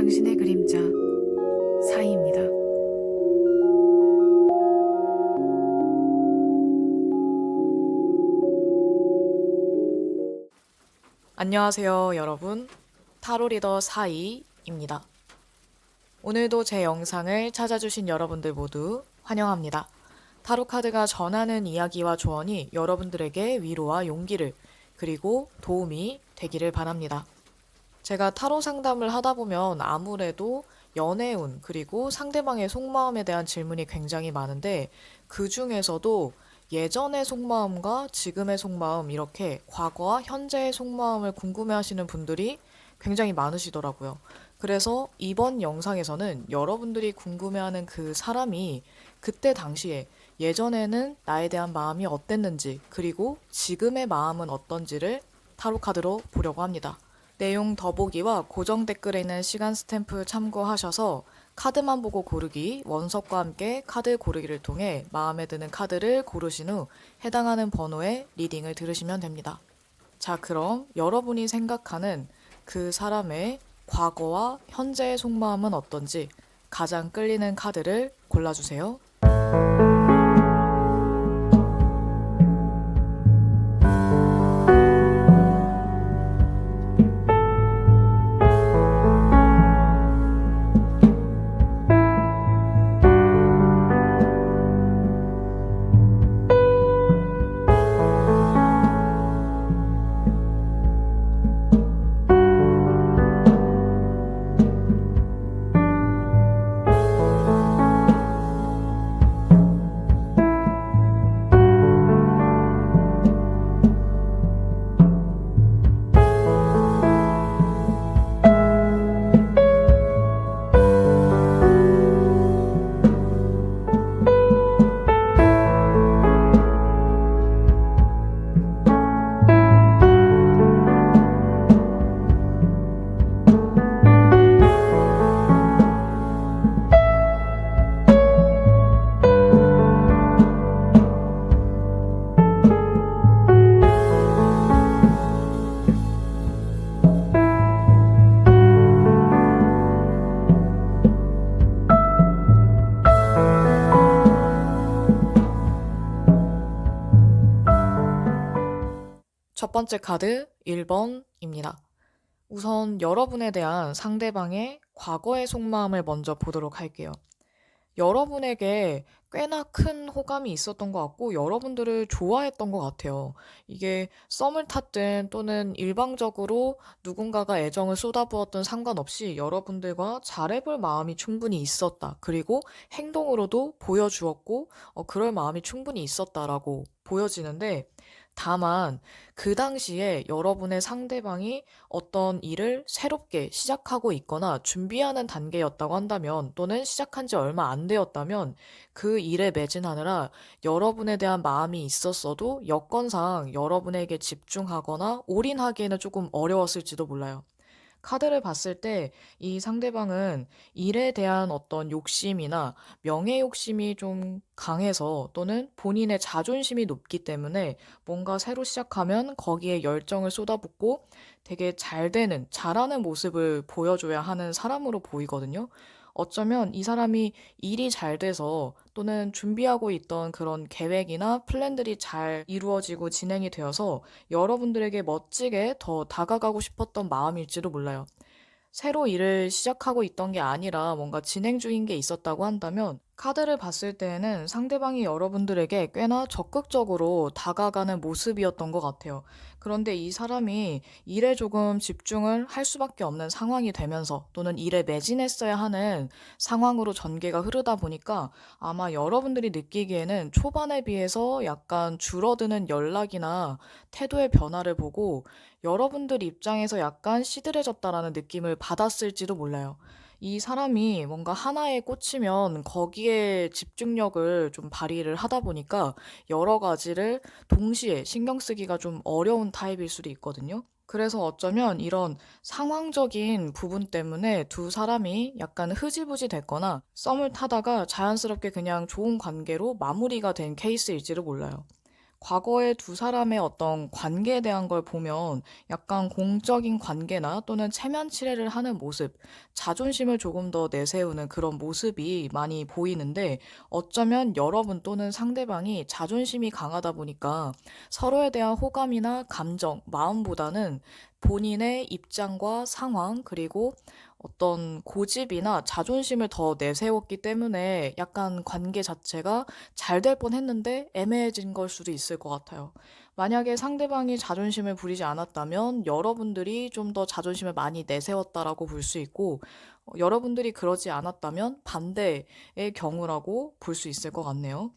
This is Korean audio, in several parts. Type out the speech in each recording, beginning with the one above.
당신의 그림자 사이입니다. 안녕하세요, 여러분. 타로 리더 사이입니다. 오늘도 제 영상을 찾아주신 여러분들 모두 환영합니다. 타로 카드가 전하는 이야기와 조언이 여러분들에게 위로와 용기를 그리고 도움이 되기를 바랍니다. 제가 타로 상담을 하다 보면 아무래도 연애운 그리고 상대방의 속마음에 대한 질문이 굉장히 많은데 그 중에서도 예전의 속마음과 지금의 속마음 이렇게 과거와 현재의 속마음을 궁금해하시는 분들이 굉장히 많으시더라고요. 그래서 이번 영상에서는 여러분들이 궁금해하는 그 사람이 그때 당시에 예전에는 나에 대한 마음이 어땠는지 그리고 지금의 마음은 어떤지를 타로 카드로 보려고 합니다. 내용 더보기와 고정 댓글에 있는 시간 스탬프 참고하셔서 카드만 보고 고르기, 원석과 함께 카드 고르기를 통해 마음에 드는 카드를 고르신 후 해당하는 번호의 리딩을 들으시면 됩니다. 자, 그럼 여러분이 생각하는 그 사람의 과거와 현재의 속마음은 어떤지 가장 끌리는 카드를 골라주세요. 첫 번째 카드 1번입니다. 우선 여러분에 대한 상대방의 과거의 속마음을 먼저 보도록 할게요. 여러분에게 꽤나 큰 호감이 있었던 것 같고 여러분들을 좋아했던 것 같아요. 이게 썸을 탔든 또는 일방적으로 누군가가 애정을 쏟아부었든 상관없이 여러분들과 잘해볼 마음이 충분히 있었다. 그리고 행동으로도 보여주었고 그럴 마음이 충분히 있었다라고 보여지는데 다만 그 당시에 여러분의 상대방이 어떤 일을 새롭게 시작하고 있거나 준비하는 단계였다고 한다면 또는 시작한 지 얼마 안 되었다면 그 일에 매진하느라 여러분에 대한 마음이 있었어도 여건상 여러분에게 집중하거나 올인하기에는 조금 어려웠을지도 몰라요. 카드를 봤을 때 이 상대방은 일에 대한 어떤 욕심이나 명예 욕심이 좀 강해서 또는 본인의 자존심이 높기 때문에 뭔가 새로 시작하면 거기에 열정을 쏟아붓고 되게 잘 되는, 잘하는 모습을 보여줘야 하는 사람으로 보이거든요. 어쩌면 이 사람이 일이 잘 돼서 또는 준비하고 있던 그런 계획이나 플랜들이 잘 이루어지고 진행이 되어서 여러분들에게 멋지게 더 다가가고 싶었던 마음일지도 몰라요. 새로 일을 시작하고 있던 게 아니라 뭔가 진행 중인 게 있었다고 한다면 카드를 봤을 때에는 상대방이 여러분들에게 꽤나 적극적으로 다가가는 모습이었던 것 같아요. 그런데 이 사람이 일에 조금 집중을 할 수밖에 없는 상황이 되면서 또는 일에 매진했어야 하는 상황으로 전개가 흐르다 보니까 아마 여러분들이 느끼기에는 초반에 비해서 약간 줄어드는 연락이나 태도의 변화를 보고 여러분들 입장에서 약간 시들해졌다라는 느낌을 받았을지도 몰라요. 이 사람이 뭔가 하나에 꽂히면 거기에 집중력을 좀 발휘를 하다 보니까 여러 가지를 동시에 신경 쓰기가 좀 어려운 타입일 수도 있거든요. 그래서 어쩌면 이런 상황적인 부분 때문에 두 사람이 약간 흐지부지 됐거나 썸을 타다가 자연스럽게 그냥 좋은 관계로 마무리가 된 케이스일지도 몰라요. 과거의 두 사람의 어떤 관계에 대한 걸 보면 약간 공적인 관계나 또는 체면 치레를 하는 모습, 자존심을 조금 더 내세우는 그런 모습이 많이 보이는데 어쩌면 여러분 또는 상대방이 자존심이 강하다 보니까 서로에 대한 호감이나 감정, 마음보다는 본인의 입장과 상황, 그리고 어떤 고집이나 자존심을 더 내세웠기 때문에 약간 관계 자체가 잘 될 뻔했는데 애매해진 걸 수도 있을 것 같아요. 만약에 상대방이 자존심을 부리지 않았다면 여러분들이 좀 더 자존심을 많이 내세웠다라고 볼 수 있고, 여러분들이 그러지 않았다면 반대의 경우라고 볼 수 있을 것 같네요.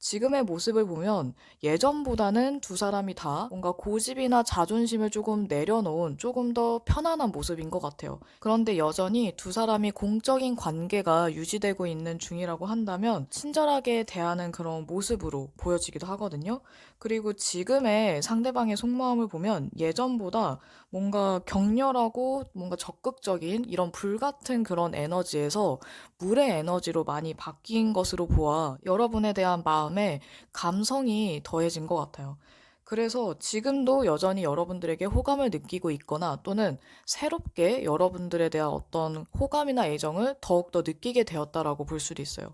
지금의 모습을 보면 예전보다는 두 사람이 다 뭔가 고집이나 자존심을 조금 내려놓은 조금 더 편안한 모습인 것 같아요. 그런데 여전히 두 사람이 공적인 관계가 유지되고 있는 중이라고 한다면 친절하게 대하는 그런 모습으로 보여지기도 하거든요. 그리고 지금의 상대방의 속마음을 보면 예전보다 뭔가 격렬하고 뭔가 적극적인 이런 불같은 그런 에너지에서 물의 에너지로 많이 바뀐 것으로 보아 여러분에 대한 마음에 감성이 더해진 것 같아요. 그래서 지금도 여전히 여러분들에게 호감을 느끼고 있거나 또는 새롭게 여러분들에 대한 어떤 호감이나 애정을 더욱더 느끼게 되었다라고 볼 수도 있어요.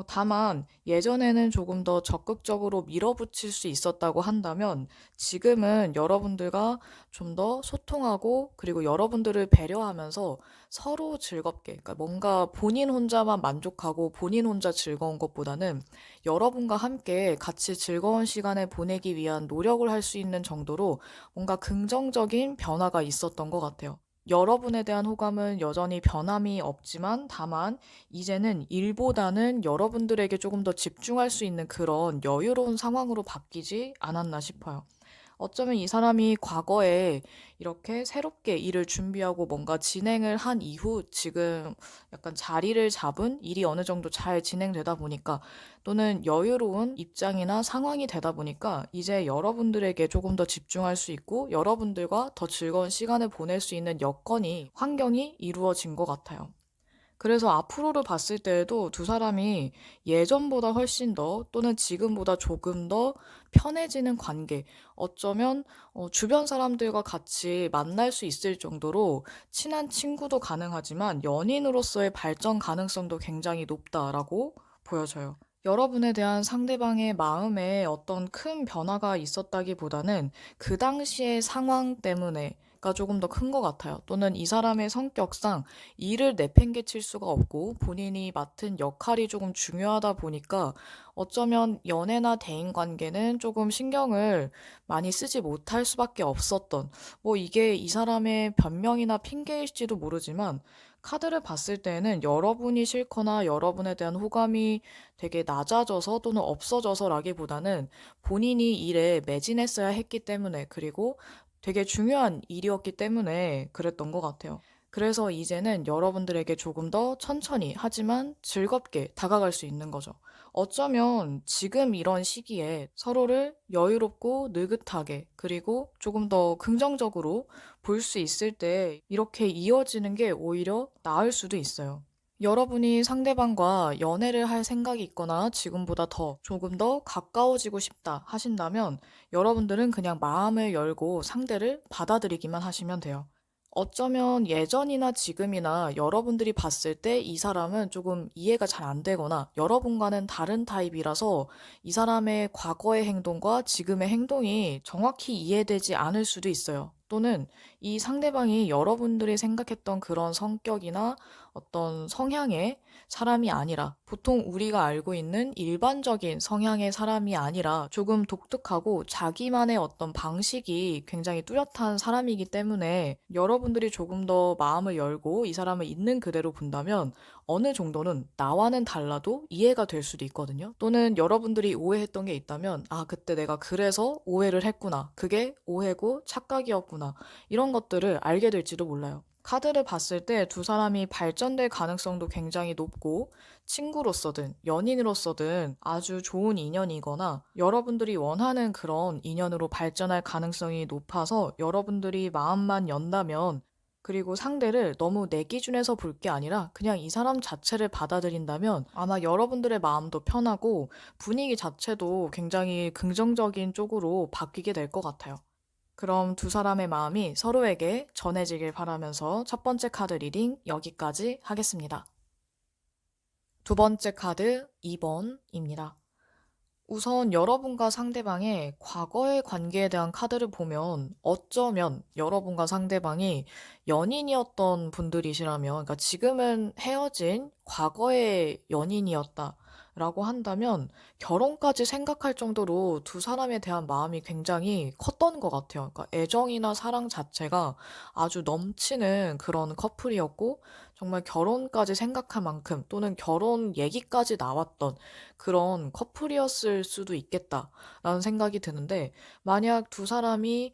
다만 예전에는 조금 더 적극적으로 밀어붙일 수 있었다고 한다면 지금은 여러분들과 좀 더 소통하고 그리고 여러분들을 배려하면서 서로 즐겁게, 그러니까 뭔가 본인 혼자만 만족하고 본인 혼자 즐거운 것보다는 여러분과 함께 같이 즐거운 시간을 보내기 위한 노력을 할 수 있는 정도로 뭔가 긍정적인 변화가 있었던 것 같아요. 여러분에 대한 호감은 여전히 변함이 없지만 다만 이제는 일보다는 여러분들에게 조금 더 집중할 수 있는 그런 여유로운 상황으로 바뀌지 않았나 싶어요. 어쩌면 이 사람이 과거에 이렇게 새롭게 일을 준비하고 뭔가 진행을 한 이후 지금 약간 자리를 잡은 일이 어느 정도 잘 진행되다 보니까 또는 여유로운 입장이나 상황이 되다 보니까 이제 여러분들에게 조금 더 집중할 수 있고 여러분들과 더 즐거운 시간을 보낼 수 있는 여건이, 환경이 이루어진 것 같아요. 그래서 앞으로를 봤을 때에도 두 사람이 예전보다 훨씬 더 또는 지금보다 조금 더 편해지는 관계, 어쩌면 주변 사람들과 같이 만날 수 있을 정도로 친한 친구도 가능하지만 연인으로서의 발전 가능성도 굉장히 높다라고 보여져요. 여러분에 대한 상대방의 마음에 어떤 큰 변화가 있었다기보다는 그 당시의 상황 때문에가 조금 더 큰 것 같아요. 또는 이 사람의 성격상 일을 내팽개칠 수가 없고 본인이 맡은 역할이 조금 중요하다 보니까 어쩌면 연애나 대인 관계는 조금 신경을 많이 쓰지 못할 수밖에 없었던, 뭐 이게 이 사람의 변명이나 핑계일지도 모르지만 카드를 봤을 때에는 여러분이 싫거나 여러분에 대한 호감이 되게 낮아져서 또는 없어져서라기보다는 본인이 일에 매진했어야 했기 때문에, 그리고 되게 중요한 일이었기 때문에 그랬던 것 같아요. 그래서 이제는 여러분들에게 조금 더 천천히 하지만 즐겁게 다가갈 수 있는 거죠. 어쩌면 지금 이런 시기에 서로를 여유롭고 느긋하게 그리고 조금 더 긍정적으로 볼 수 있을 때 이렇게 이어지는 게 오히려 나을 수도 있어요. 여러분이 상대방과 연애를 할 생각이 있거나 지금보다 더 조금 더 가까워지고 싶다 하신다면 여러분들은 그냥 마음을 열고 상대를 받아들이기만 하시면 돼요. 어쩌면 예전이나 지금이나 여러분들이 봤을 때 이 사람은 조금 이해가 잘 안 되거나 여러분과는 다른 타입이라서 이 사람의 과거의 행동과 지금의 행동이 정확히 이해되지 않을 수도 있어요. 또는 이 상대방이 여러분들이 생각했던 그런 성격이나 어떤 성향의 사람이 아니라 보통 우리가 알고 있는 일반적인 성향의 사람이 아니라 조금 독특하고 자기만의 어떤 방식이 굉장히 뚜렷한 사람이기 때문에 여러분들이 조금 더 마음을 열고 이 사람을 있는 그대로 본다면 어느 정도는 나와는 달라도 이해가 될 수도 있거든요. 또는 여러분들이 오해했던 게 있다면 아, 그때 내가 그래서 오해를 했구나. 그게 오해고 착각이었구나. 이런 것들을 알게 될지도 몰라요. 카드를 봤을 때 두 사람이 발전될 가능성도 굉장히 높고 친구로서든 연인으로서든 아주 좋은 인연이거나 여러분들이 원하는 그런 인연으로 발전할 가능성이 높아서 여러분들이 마음만 연다면 그리고 상대를 너무 내 기준에서 볼 게 아니라 그냥 이 사람 자체를 받아들인다면 아마 여러분들의 마음도 편하고 분위기 자체도 굉장히 긍정적인 쪽으로 바뀌게 될 것 같아요. 그럼 두 사람의 마음이 서로에게 전해지길 바라면서 첫 번째 카드 리딩 여기까지 하겠습니다. 두 번째 카드 2번입니다. 우선 여러분과 상대방의 과거의 관계에 대한 카드를 보면 어쩌면 여러분과 상대방이 연인이었던 분들이시라면, 그러니까 지금은 헤어진 과거의 연인이었다라고 한다면 결혼까지 생각할 정도로 두 사람에 대한 마음이 굉장히 컸던 것 같아요. 그러니까 애정이나 사랑 자체가 아주 넘치는 그런 커플이었고, 정말 결혼까지 생각할 만큼 또는 결혼 얘기까지 나왔던 그런 커플이었을 수도 있겠다라는 생각이 드는데, 만약 두 사람이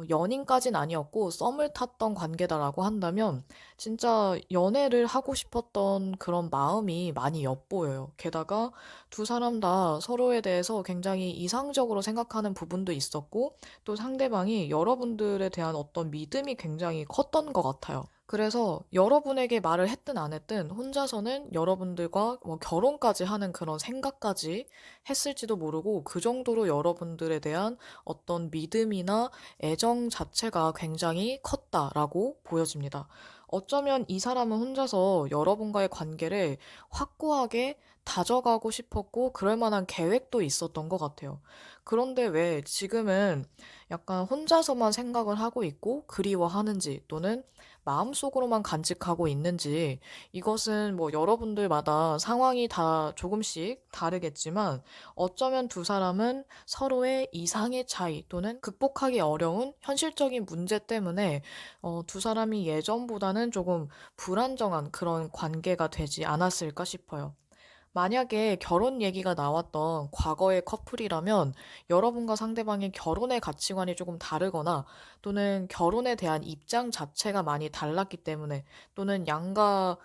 연인까진 아니었고 썸을 탔던 관계다라고 한다면 진짜 연애를 하고 싶었던 그런 마음이 많이 엿보여요. 게다가 두 사람 다 서로에 대해서 굉장히 이상적으로 생각하는 부분도 있었고, 또 상대방이 여러분들에 대한 어떤 믿음이 굉장히 컸던 것 같아요. 그래서 여러분에게 말을 했든 안 했든 혼자서는 여러분들과 뭐 결혼까지 하는 그런 생각까지 했을지도 모르고, 그 정도로 여러분들에 대한 어떤 믿음이나 애정 자체가 굉장히 컸다라고 보여집니다. 어쩌면 이 사람은 혼자서 여러분과의 관계를 확고하게 다져가고 싶었고 그럴 만한 계획도 있었던 것 같아요. 그런데 왜 지금은 약간 혼자서만 생각을 하고 있고 그리워하는지, 또는 마음속으로만 간직하고 있는지, 이것은 뭐 여러분들마다 상황이 다 조금씩 다르겠지만 어쩌면 두 사람은 서로의 이상의 차이 또는 극복하기 어려운 현실적인 문제 때문에 두 사람이 예전보다는 조금 불안정한 그런 관계가 되지 않았을까 싶어요. 만약에 결혼 얘기가 나왔던 과거의 커플이라면 여러분과 상대방의 결혼의 가치관이 조금 다르거나, 또는 결혼에 대한 입장 자체가 많이 달랐기 때문에, 또는 양가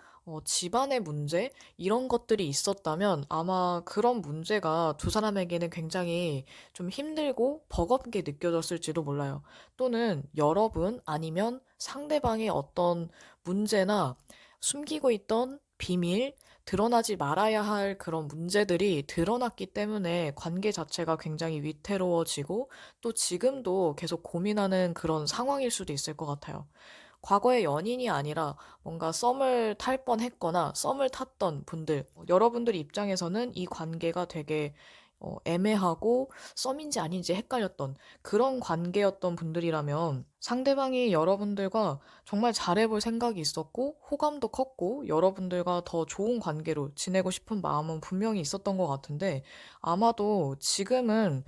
집안의 문제 이런 것들이 있었다면 아마 그런 문제가 두 사람에게는 굉장히 좀 힘들고 버겁게 느껴졌을지도 몰라요. 또는 여러분 아니면 상대방의 어떤 문제나 숨기고 있던 비밀, 드러나지 말아야 할 그런 문제들이 드러났기 때문에 관계 자체가 굉장히 위태로워지고 또 지금도 계속 고민하는 그런 상황일 수도 있을 것 같아요. 과거의 연인이 아니라 뭔가 썸을 탈 뻔했거나 썸을 탔던 분들, 여러분들 입장에서는 이 관계가 되게 애매하고 썸인지 아닌지 헷갈렸던 그런 관계였던 분들이라면, 상대방이 여러분들과 정말 잘해볼 생각이 있었고 호감도 컸고 여러분들과 더 좋은 관계로 지내고 싶은 마음은 분명히 있었던 것 같은데, 아마도 지금은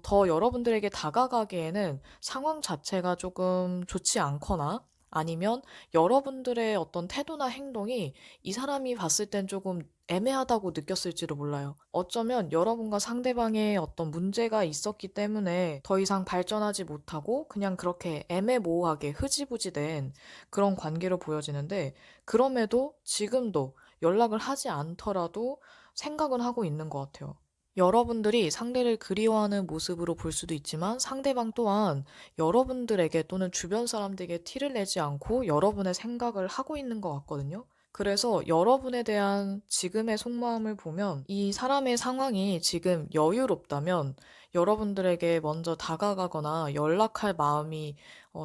더 여러분들에게 다가가기에는 상황 자체가 조금 좋지 않거나, 아니면 여러분들의 어떤 태도나 행동이 이 사람이 봤을 땐 조금 애매하다고 느꼈을지도 몰라요. 어쩌면 여러분과 상대방의 어떤 문제가 있었기 때문에 더 이상 발전하지 못하고 그냥 그렇게 애매모호하게 흐지부지 된 그런 관계로 보여지는데, 그럼에도 지금도 연락을 하지 않더라도 생각은 하고 있는 것 같아요. 여러분들이 상대를 그리워하는 모습으로 볼 수도 있지만 상대방 또한 여러분들에게 또는 주변 사람들에게 티를 내지 않고 여러분의 생각을 하고 있는 것 같거든요. 그래서 여러분에 대한 지금의 속마음을 보면 이 사람의 상황이 지금 여유롭다면 여러분들에게 먼저 다가가거나 연락할 마음이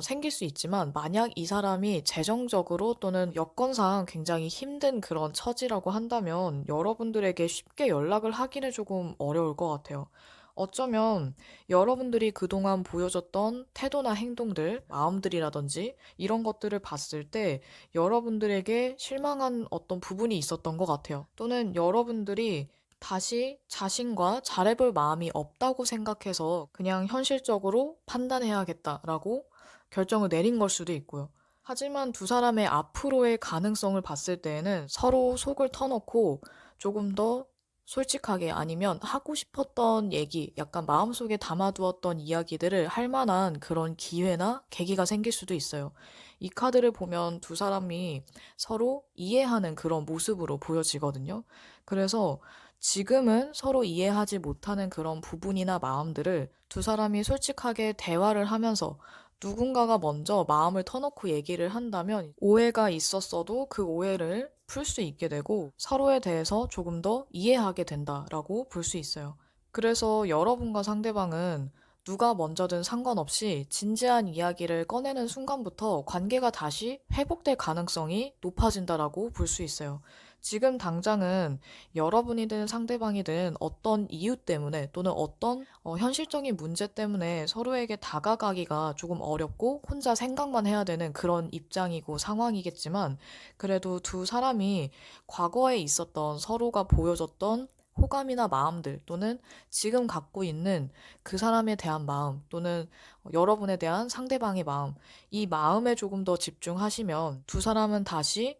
생길 수 있지만, 만약 이 사람이 재정적으로 또는 여건상 굉장히 힘든 그런 처지라고 한다면 여러분들에게 쉽게 연락을 하기는 조금 어려울 것 같아요. 어쩌면 여러분들이 그동안 보여줬던 태도나 행동들, 마음들이라든지 이런 것들을 봤을 때 여러분들에게 실망한 어떤 부분이 있었던 것 같아요. 또는 여러분들이 다시 자신과 잘해볼 마음이 없다고 생각해서 그냥 현실적으로 판단해야겠다라고 결정을 내린 걸 수도 있고요. 하지만 두 사람의 앞으로의 가능성을 봤을 때에는 서로 속을 터놓고 조금 더 솔직하게, 아니면 하고 싶었던 얘기, 약간 마음속에 담아두었던 이야기들을 할 만한 그런 기회나 계기가 생길 수도 있어요. 이 카드를 보면 두 사람이 서로 이해하는 그런 모습으로 보여지거든요. 그래서 지금은 서로 이해하지 못하는 그런 부분이나 마음들을 두 사람이 솔직하게 대화를 하면서 누군가가 먼저 마음을 터놓고 얘기를 한다면 오해가 있었어도 그 오해를 풀 수 있게 되고 서로에 대해서 조금 더 이해하게 된다라고 볼 수 있어요. 그래서 여러분과 상대방은 누가 먼저든 상관없이 진지한 이야기를 꺼내는 순간부터 관계가 다시 회복될 가능성이 높아진다라고 볼 수 있어요. 지금 당장은 여러분이든 상대방이든 어떤 이유 때문에 또는 어떤 현실적인 문제 때문에 서로에게 다가가기가 조금 어렵고 혼자 생각만 해야 되는 그런 입장이고 상황이겠지만 그래도 두 사람이 과거에 있었던 서로가 보여줬던 호감이나 마음들 또는 지금 갖고 있는 그 사람에 대한 마음 또는 여러분에 대한 상대방의 마음, 이 마음에 조금 더 집중하시면 두 사람은 다시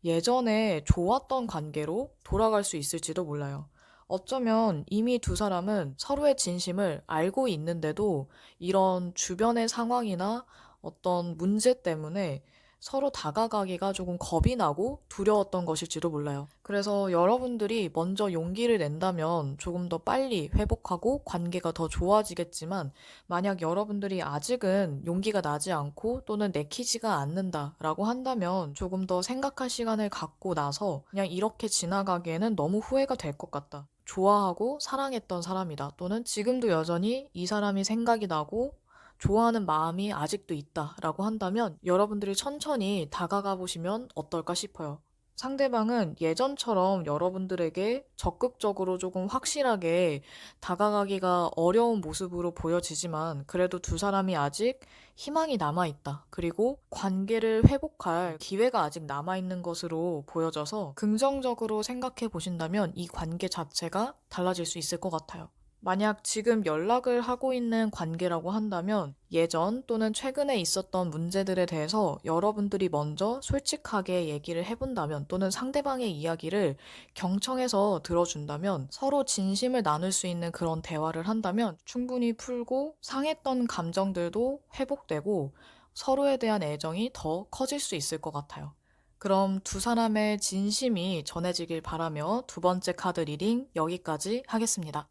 예전에 좋았던 관계로 돌아갈 수 있을지도 몰라요. 어쩌면 이미 두 사람은 서로의 진심을 알고 있는데도 이런 주변의 상황이나 어떤 문제 때문에 서로 다가가기가 조금 겁이 나고 두려웠던 것일지도 몰라요. 그래서 여러분들이 먼저 용기를 낸다면 조금 더 빨리 회복하고 관계가 더 좋아지겠지만 만약 여러분들이 아직은 용기가 나지 않고 또는 내키지가 않는다라고 한다면 조금 더 생각할 시간을 갖고 나서 그냥 이렇게 지나가기에는 너무 후회가 될 것 같다. 좋아하고 사랑했던 사람이다. 또는 지금도 여전히 이 사람이 생각이 나고 좋아하는 마음이 아직도 있다라고 한다면 여러분들이 천천히 다가가 보시면 어떨까 싶어요. 상대방은 예전처럼 여러분들에게 적극적으로 조금 확실하게 다가가기가 어려운 모습으로 보여지지만 그래도 두 사람이 아직 희망이 남아있다. 그리고 관계를 회복할 기회가 아직 남아있는 것으로 보여져서 긍정적으로 생각해 보신다면 이 관계 자체가 달라질 수 있을 것 같아요. 만약 지금 연락을 하고 있는 관계라고 한다면 예전 또는 최근에 있었던 문제들에 대해서 여러분들이 먼저 솔직하게 얘기를 해본다면 또는 상대방의 이야기를 경청해서 들어준다면 서로 진심을 나눌 수 있는 그런 대화를 한다면 충분히 풀고 상했던 감정들도 회복되고 서로에 대한 애정이 더 커질 수 있을 것 같아요. 그럼 두 사람의 진심이 전해지길 바라며 두 번째 카드 리딩 여기까지 하겠습니다.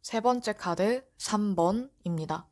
세 번째 카드 3번입니다.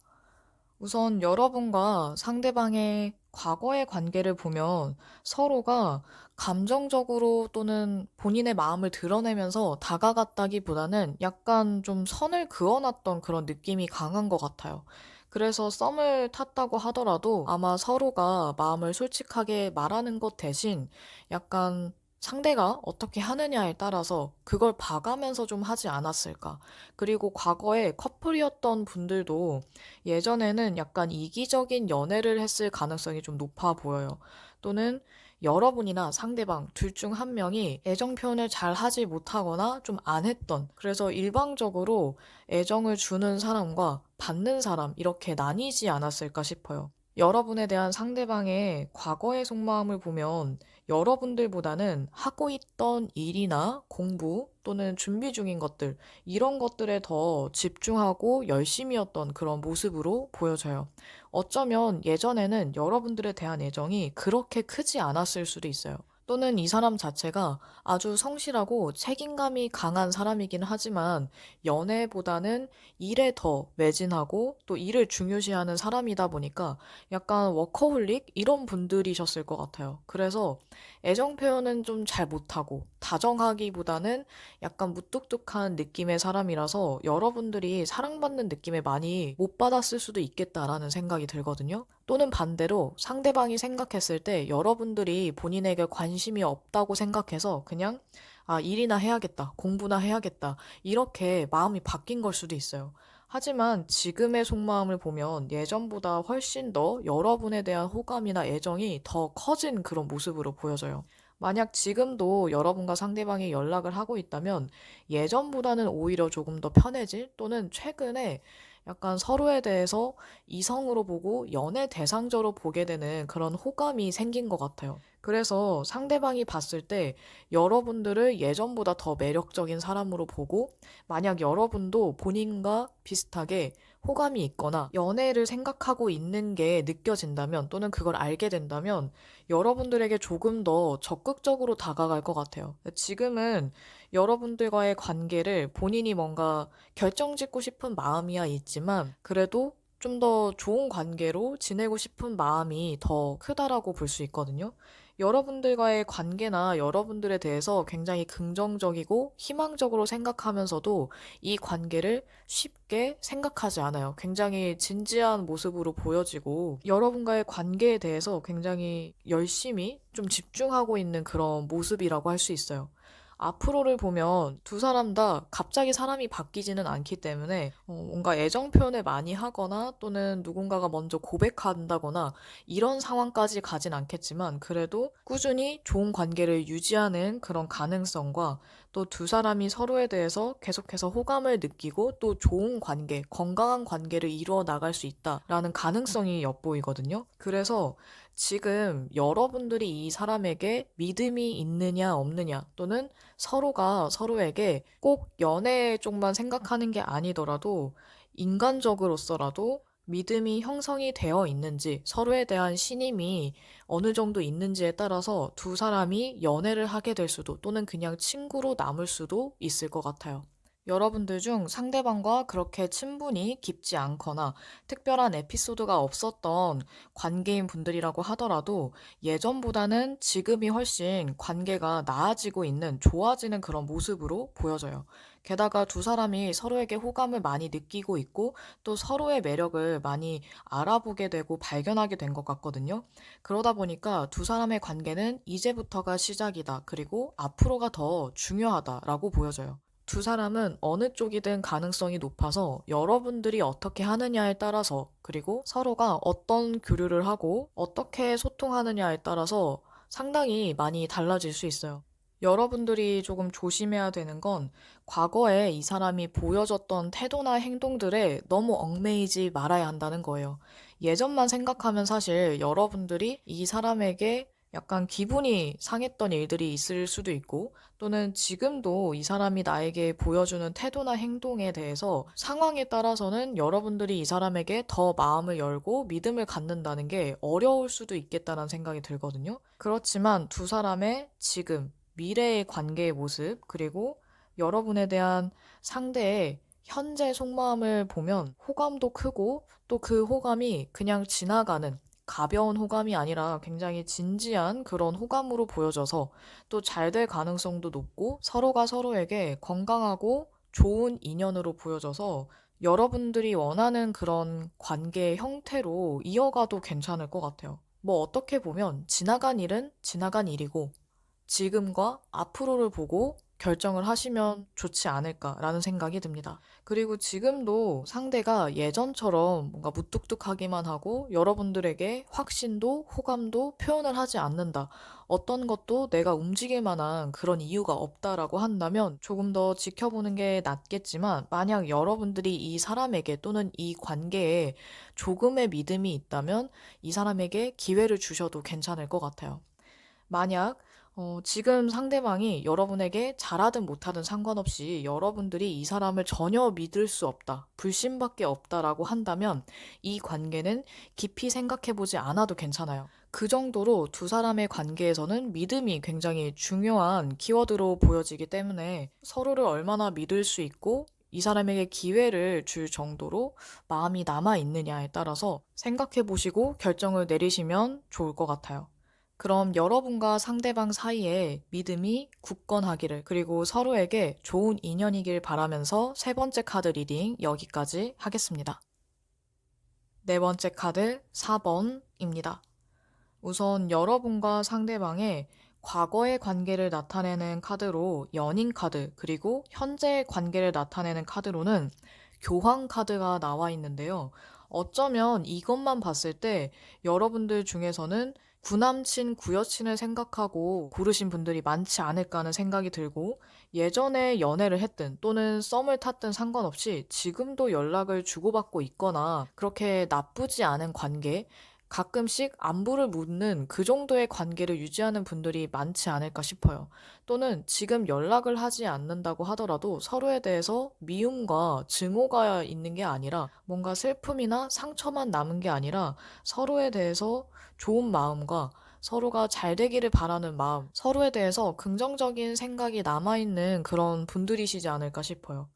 우선 여러분과 상대방의 과거의 관계를 보면 서로가 감정적으로 또는 본인의 마음을 드러내면서 다가갔다기보다는 약간 좀 선을 그어놨던 그런 느낌이 강한 것 같아요. 그래서 썸을 탔다고 하더라도 아마 서로가 마음을 솔직하게 말하는 것 대신 약간 상대가 어떻게 하느냐에 따라서 그걸 봐가면서 좀 하지 않았을까. 그리고 과거에 커플이었던 분들도 예전에는 약간 이기적인 연애를 했을 가능성이 좀 높아 보여요. 또는 여러분이나 상대방 둘 중 한 명이 애정 표현을 잘 하지 못하거나 좀 안 했던, 그래서 일방적으로 애정을 주는 사람과 받는 사람, 이렇게 나뉘지 않았을까 싶어요. 여러분에 대한 상대방의 과거의 속마음을 보면 여러분들보다는 하고 있던 일이나 공부 또는 준비 중인 것들, 이런 것들에 더 집중하고 열심이었던 그런 모습으로 보여져요. 어쩌면 예전에는 여러분들에 대한 애정이 그렇게 크지 않았을 수도 있어요. 또는 이 사람 자체가 아주 성실하고 책임감이 강한 사람이긴 하지만 연애보다는 일에 더 매진하고 또 일을 중요시하는 사람이다 보니까 약간 워커홀릭 이런 분들이셨을 것 같아요. 그래서 애정 표현은 좀 잘 못하고 다정하기보다는 약간 무뚝뚝한 느낌의 사람이라서 여러분들이 사랑받는 느낌을 많이 못 받았을 수도 있겠다라는 생각이 들거든요. 또는 반대로 상대방이 생각했을 때 여러분들이 본인에게 관심이 없다고 생각해서 그냥 일이나 해야겠다, 공부나 해야겠다, 이렇게 마음이 바뀐 걸 수도 있어요. 하지만 지금의 속마음을 보면 예전보다 훨씬 더 여러분에 대한 호감이나 애정이 더 커진 그런 모습으로 보여져요. 만약 지금도 여러분과 상대방이 연락을 하고 있다면 예전보다는 오히려 조금 더 편해질 또는 최근에 약간 서로에 대해서 이성으로 보고 연애 대상자로 보게 되는 그런 호감이 생긴 것 같아요. 그래서 상대방이 봤을 때 여러분들을 예전보다 더 매력적인 사람으로 보고 만약 여러분도 본인과 비슷하게 호감이 있거나 연애를 생각하고 있는 게 느껴진다면 또는 그걸 알게 된다면 여러분들에게 조금 더 적극적으로 다가갈 것 같아요. 지금은 여러분들과의 관계를 본인이 뭔가 결정짓고 싶은 마음이야 있지만 그래도 좀 더 좋은 관계로 지내고 싶은 마음이 더 크다라고 볼 수 있거든요. 여러분들과의 관계나 여러분들에 대해서 굉장히 긍정적이고 희망적으로 생각하면서도 이 관계를 쉽게 생각하지 않아요. 굉장히 진지한 모습으로 보여지고 여러분과의 관계에 대해서 굉장히 열심히 좀 집중하고 있는 그런 모습이라고 할 수 있어요. 앞으로를 보면 두 사람 다 갑자기 사람이 바뀌지는 않기 때문에 뭔가 애정 표현을 많이 하거나 또는 누군가가 먼저 고백한다거나 이런 상황까지 가진 않겠지만 그래도 꾸준히 좋은 관계를 유지하는 그런 가능성과 또 두 사람이 서로에 대해서 계속해서 호감을 느끼고 또 좋은 관계, 건강한 관계를 이루어 나갈 수 있다라는 가능성이 엿보이거든요. 그래서 지금 여러분들이 이 사람에게 믿음이 있느냐 없느냐 또는 서로가 서로에게 꼭 연애 쪽만 생각하는 게 아니더라도 인간적으로서라도 믿음이 형성이 되어 있는지 서로에 대한 신임이 어느 정도 있는지에 따라서 두 사람이 연애를 하게 될 수도 또는 그냥 친구로 남을 수도 있을 것 같아요. 여러분들 중 상대방과 그렇게 친분이 깊지 않거나 특별한 에피소드가 없었던 관계인 분들이라고 하더라도 예전보다는 지금이 훨씬 관계가 나아지고 있는, 좋아지는 그런 모습으로 보여져요. 게다가 두 사람이 서로에게 호감을 많이 느끼고 있고 또 서로의 매력을 많이 알아보게 되고 발견하게 된 것 같거든요. 그러다 보니까 두 사람의 관계는 이제부터가 시작이다. 그리고 앞으로가 더 중요하다라고 보여져요. 두 사람은 어느 쪽이든 가능성이 높아서 여러분들이 어떻게 하느냐에 따라서 그리고 서로가 어떤 교류를 하고 어떻게 소통하느냐에 따라서 상당히 많이 달라질 수 있어요. 여러분들이 조금 조심해야 되는 건 과거에 이 사람이 보여줬던 태도나 행동들에 너무 얽매이지 말아야 한다는 거예요. 예전만 생각하면 사실 여러분들이 이 사람에게 약간 기분이 상했던 일들이 있을 수도 있고 또는 지금도 이 사람이 나에게 보여주는 태도나 행동에 대해서 상황에 따라서는 여러분들이 이 사람에게 더 마음을 열고 믿음을 갖는다는 게 어려울 수도 있겠다는 생각이 들거든요. 그렇지만 두 사람의 지금, 미래의 관계의 모습, 그리고 여러분에 대한 상대의 현재 속마음을 보면 호감도 크고 또 그 호감이 그냥 지나가는 가벼운 호감이 아니라 굉장히 진지한 그런 호감으로 보여져서 또 잘 될 가능성도 높고 서로가 서로에게 건강하고 좋은 인연으로 보여져서 여러분들이 원하는 그런 관계의 형태로 이어가도 괜찮을 것 같아요. 뭐 어떻게 보면 지나간 일은 지나간 일이고 지금과 앞으로를 보고 결정을 하시면 좋지 않을까라는 생각이 듭니다. 그리고 지금도 상대가 예전처럼 뭔가 무뚝뚝하기만 하고 여러분들에게 확신도 호감도 표현을 하지 않는다. 어떤 것도 내가 움직일 만한 그런 이유가 없다라고 한다면 조금 더 지켜보는 게 낫겠지만 만약 여러분들이 이 사람에게 또는 이 관계에 조금의 믿음이 있다면 이 사람에게 기회를 주셔도 괜찮을 것 같아요. 만약 지금 상대방이 여러분에게 잘하든 못하든 상관없이 여러분들이 이 사람을 전혀 믿을 수 없다, 불신밖에 없다라고 한다면 이 관계는 깊이 생각해보지 않아도 괜찮아요. 그 정도로 두 사람의 관계에서는 믿음이 굉장히 중요한 키워드로 보여지기 때문에 서로를 얼마나 믿을 수 있고 이 사람에게 기회를 줄 정도로 마음이 남아 있느냐에 따라서 생각해 보시고 결정을 내리시면 좋을 것 같아요. 그럼 여러분과 상대방 사이에 믿음이 굳건하기를 그리고 서로에게 좋은 인연이길 바라면서 세 번째 카드 리딩 여기까지 하겠습니다. 네 번째 카드 4번입니다. 우선 여러분과 상대방의 과거의 관계를 나타내는 카드로 연인 카드 그리고 현재의 관계를 나타내는 카드로는 교황 카드가 나와 있는데요. 어쩌면 이것만 봤을 때 여러분들 중에서는 구남친, 구여친을 생각하고 고르신 분들이 많지 않을까 하는 생각이 들고 예전에 연애를 했든 또는 썸을 탔든 상관없이 지금도 연락을 주고받고 있거나 그렇게 나쁘지 않은 관계, 가끔씩 안부를 묻는 그 정도의 관계를 유지하는 분들이 많지 않을까 싶어요. 또는 지금 연락을 하지 않는다고 하더라도 서로에 대해서 미움과 증오가 있는 게 아니라 뭔가 슬픔이나 상처만 남은 게 아니라 서로에 대해서 좋은 마음과 서로가 잘 되기를 바라는 마음, 서로에 대해서 긍정적인 생각이 남아있는 그런 분들이시지 않을까 싶어요.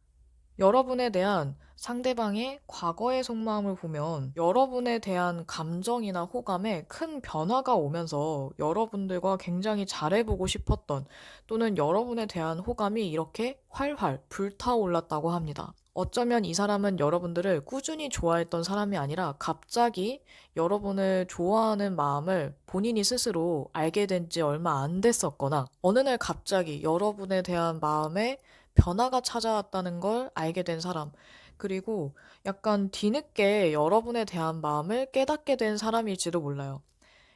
여러분에 대한 상대방의 과거의 속마음을 보면 여러분에 대한 감정이나 호감에 큰 변화가 오면서 여러분들과 굉장히 잘해보고 싶었던 또는 여러분에 대한 호감이 이렇게 활활 불타올랐다고 합니다. 어쩌면 이 사람은 여러분들을 꾸준히 좋아했던 사람이 아니라 갑자기 여러분을 좋아하는 마음을 본인이 스스로 알게 된 지 얼마 안 됐었거나 어느 날 갑자기 여러분에 대한 마음에 변화가 찾아왔다는 걸 알게 된 사람, 그리고 약간 뒤늦게 여러분에 대한 마음을 깨닫게 된 사람일지도 몰라요.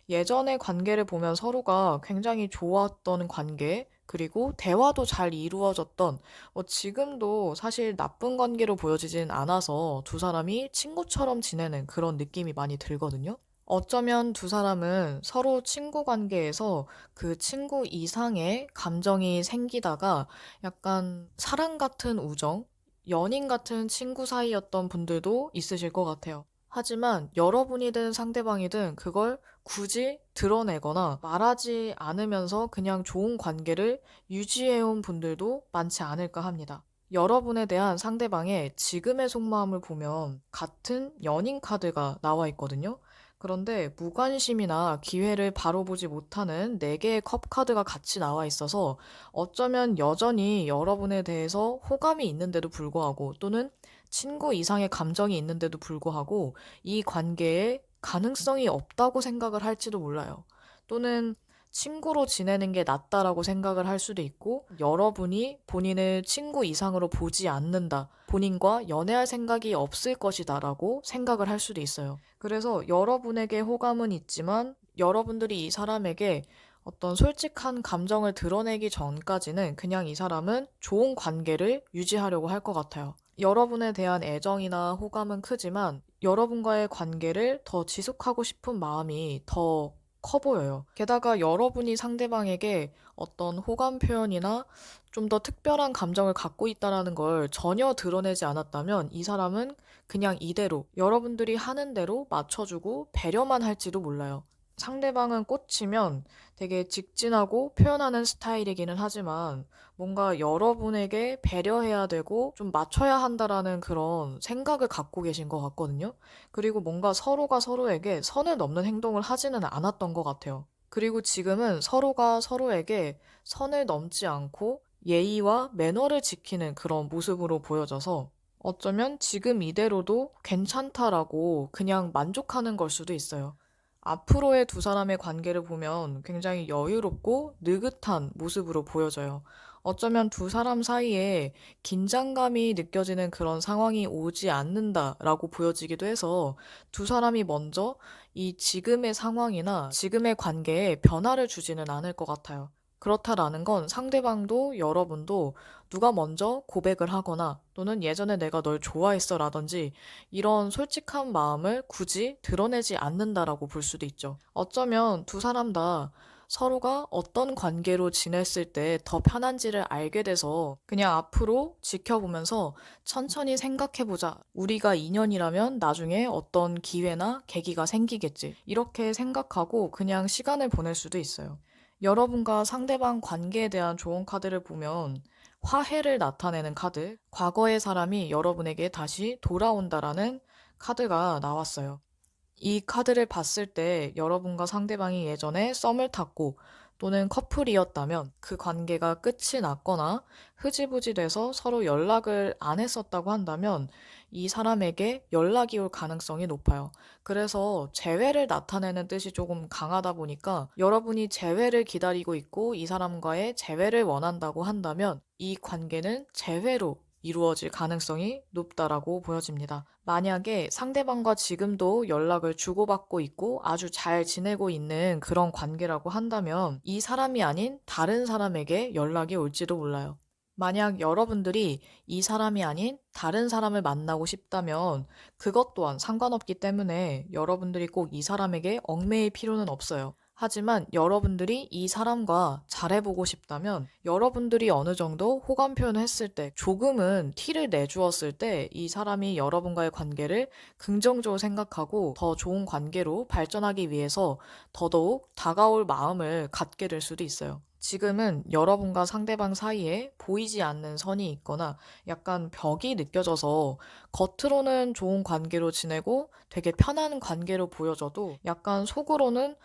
예전의 관계를 보면 서로가 굉장히 좋았던 관계, 그리고 대화도 잘 이루어졌던, 지금도 사실 나쁜 관계로 보여지진 않아서 두 사람이 친구처럼 지내는 그런 느낌이 많이 들거든요. 어쩌면 두 사람은 서로 친구 관계에서 그 친구 이상의 감정이 생기다가 약간 사랑 같은 우정, 연인 같은 친구 사이였던 분들도 있으실 것 같아요. 하지만 여러분이든 상대방이든 그걸 굳이 드러내거나 말하지 않으면서 그냥 좋은 관계를 유지해온 분들도 많지 않을까 합니다. 여러분에 대한 상대방의 지금의 속마음을 보면 같은 연인 카드가 나와 있거든요. 그런데 무관심이나 기회를 바로 보지 못하는 4개의 컵 카드가 같이 나와 있어서 어쩌면 여전히 여러분에 대해서 호감이 있는데도 불구하고 또는 친구 이상의 감정이 있는데도 불구하고 이 관계에 가능성이 없다고 생각을 할지도 몰라요. 또는 친구로 지내는 게 낫다라고 생각을 할 수도 있고, 여러분이 본인을 친구 이상으로 보지 않는다, 본인과 연애할 생각이 없을 것이다라고 생각을 할 수도 있어요. 그래서 여러분에게 호감은 있지만 여러분들이 이 사람에게 어떤 솔직한 감정을 드러내기 전까지는 그냥 이 사람은 좋은 관계를 유지하려고 할 것 같아요. 여러분에 대한 애정이나 호감은 크지만 여러분과의 관계를 더 지속하고 싶은 마음이 더 커 보여요. 게다가 여러분이 상대방에게 어떤 호감 표현이나 좀 더 특별한 감정을 갖고 있다는 걸 전혀 드러내지 않았다면 이 사람은 그냥 이대로 여러분들이 하는 대로 맞춰주고 배려만 할지도 몰라요. 상대방은 꽂히면 되게 직진하고 표현하는 스타일이기는 하지만 뭔가 여러분에게 배려해야 되고 좀 맞춰야 한다라는 그런 생각을 갖고 계신 것 같거든요. 그리고 뭔가 서로가 서로에게 선을 넘는 행동을 하지는 않았던 것 같아요. 그리고 지금은 서로가 서로에게 선을 넘지 않고 예의와 매너를 지키는 그런 모습으로 보여져서 어쩌면 지금 이대로도 괜찮다라고 그냥 만족하는 걸 수도 있어요. 앞으로의 두 사람의 관계를 보면 굉장히 여유롭고 느긋한 모습으로 보여져요. 어쩌면 두 사람 사이에 긴장감이 느껴지는 그런 상황이 오지 않는다라고 보여지기도 해서 두 사람이 먼저 이 지금의 상황이나 지금의 관계에 변화를 주지는 않을 것 같아요. 그렇다라는 건 상대방도 여러분도 누가 먼저 고백을 하거나 또는 예전에 내가 널 좋아했어 라든지 이런 솔직한 마음을 굳이 드러내지 않는다라고 볼 수도 있죠. 어쩌면 두 사람 다 서로가 어떤 관계로 지냈을 때 더 편한지를 알게 돼서 그냥 앞으로 지켜보면서 천천히 생각해보자. 우리가 인연이라면 나중에 어떤 기회나 계기가 생기겠지. 이렇게 생각하고 그냥 시간을 보낼 수도 있어요. 여러분과 상대방 관계에 대한 좋은 카드를 보면 화해를 나타내는 카드, 과거의 사람이 여러분에게 다시 돌아온다라는 카드가 나왔어요. 이 카드를 봤을 때 여러분과 상대방이 예전에 썸을 탔고 또는 커플이었다면 그 관계가 끝이 났거나 흐지부지 돼서 서로 연락을 안 했었다고 한다면 이 사람에게 연락이 올 가능성이 높아요. 그래서 재회를 나타내는 뜻이 조금 강하다 보니까 여러분이 재회를 기다리고 있고 이 사람과의 재회를 원한다고 한다면 이 관계는 재회로 이루어질 가능성이 높다라고 보여집니다. 만약에 상대방과 지금도 연락을 주고받고 있고 아주 잘 지내고 있는 그런 관계라고 한다면 이 사람이 아닌 다른 사람에게 연락이 올지도 몰라요. 만약 여러분들이 이 사람이 아닌 다른 사람을 만나고 싶다면 그것 또한 상관없기 때문에 여러분들이 꼭 이 사람에게 얽매일 필요는 없어요. 하지만 여러분들이 이 사람과 잘해보고 싶다면 여러분들이 어느 정도 호감 표현을 했을 때 조금은 티를 내주었을 때 이 사람이 여러분과의 관계를 긍정적으로 생각하고 더 좋은 관계로 발전하기 위해서 더더욱 다가올 마음을 갖게 될 수도 있어요. 지금은 여러분과 상대방 사이에 보이지 않는 선이 있거나 약간 벽이 느껴져서 겉으로는 좋은 관계로 지내고 되게 편한 관계로 보여져도 약간 속으로는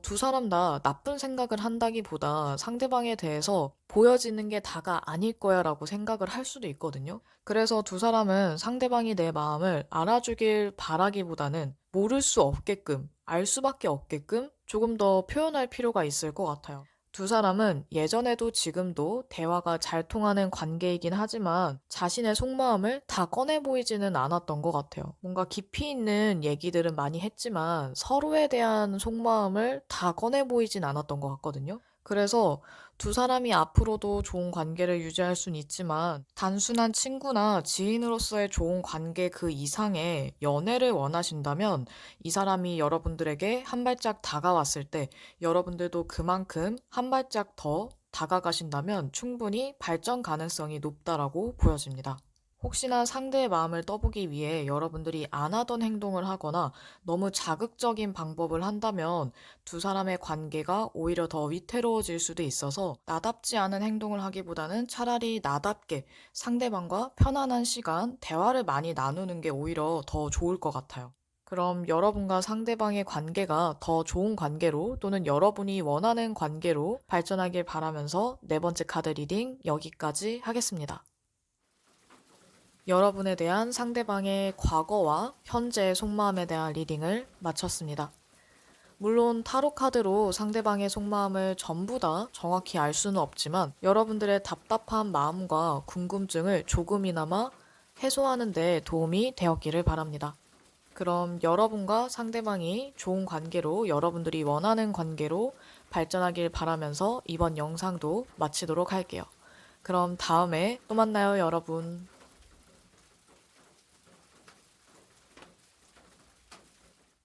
두 사람 다 나쁜 생각을 한다기보다 상대방에 대해서 보여지는 게 다가 아닐 거야 라고 생각을 할 수도 있거든요. 그래서 두 사람은 상대방이 내 마음을 알아주길 바라기보다는 모를 수 없게끔, 알 수밖에 없게끔 조금 더 표현할 필요가 있을 것 같아요. 두 사람은 예전에도 지금도 대화가 잘 통하는 관계이긴 하지만 자신의 속마음을 다 꺼내 보이지는 않았던 것 같아요. 뭔가 깊이 있는 얘기들은 많이 했지만 서로에 대한 속마음을 다 꺼내 보이진 않았던 것 같거든요. 그래서 두 사람이 앞으로도 좋은 관계를 유지할 순 있지만 단순한 친구나 지인으로서의 좋은 관계 그 이상의 연애를 원하신다면 이 사람이 여러분들에게 한 발짝 다가왔을 때 여러분들도 그만큼 한 발짝 더 다가가신다면 충분히 발전 가능성이 높다라고 보여집니다. 혹시나 상대의 마음을 떠보기 위해 여러분들이 안 하던 행동을 하거나 너무 자극적인 방법을 한다면 두 사람의 관계가 오히려 더 위태로워질 수도 있어서 나답지 않은 행동을 하기보다는 차라리 나답게 상대방과 편안한 시간, 대화를 많이 나누는 게 오히려 더 좋을 것 같아요. 그럼 여러분과 상대방의 관계가 더 좋은 관계로 또는 여러분이 원하는 관계로 발전하길 바라면서 네 번째 카드 리딩 여기까지 하겠습니다. 여러분에 대한 상대방의 과거와 현재의 속마음에 대한 리딩을 마쳤습니다. 물론 타로 카드로 상대방의 속마음을 전부 다 정확히 알 수는 없지만 여러분들의 답답한 마음과 궁금증을 조금이나마 해소하는 데 도움이 되었기를 바랍니다. 그럼 여러분과 상대방이 좋은 관계로 여러분들이 원하는 관계로 발전하길 바라면서 이번 영상도 마치도록 할게요. 그럼 다음에 또 만나요, 여러분.